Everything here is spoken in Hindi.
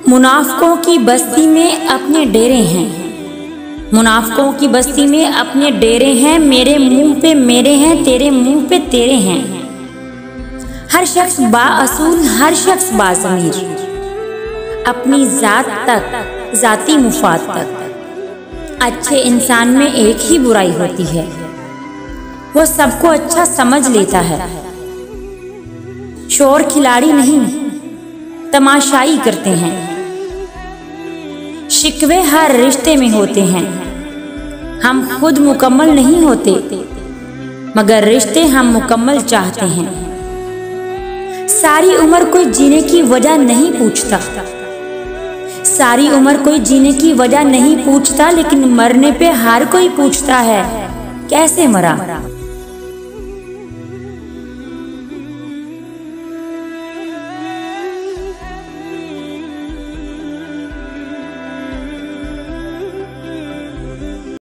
मुनाफिकों की बस्ती में अपने डेरे हैं, मुनाफिकों की बस्ती में अपने डेरे हैं। मेरे मुंह पे मेरे हैं, तेरे मुंह पे तेरे हैं। हर शख्स बाअसूल, हर शख्स बाज़मीर, अपनी जात तक, जाती मुफाद तक। अच्छे इंसान में एक ही बुराई होती है, वो सबको अच्छा समझ लेता है। शोर खिलाड़ी नहीं, तमाशाई करते हैं। शिकवे हर रिश्ते में होते हैं। हम खुद मुकम्मल नहीं होते, मगर रिश्ते हम मुकम्मल चाहते हैं। सारी उम्र कोई जीने की वजह नहीं पूछता, सारी उम्र कोई जीने की वजह नहीं पूछता, लेकिन मरने पे हर कोई पूछता है कैसे मरा।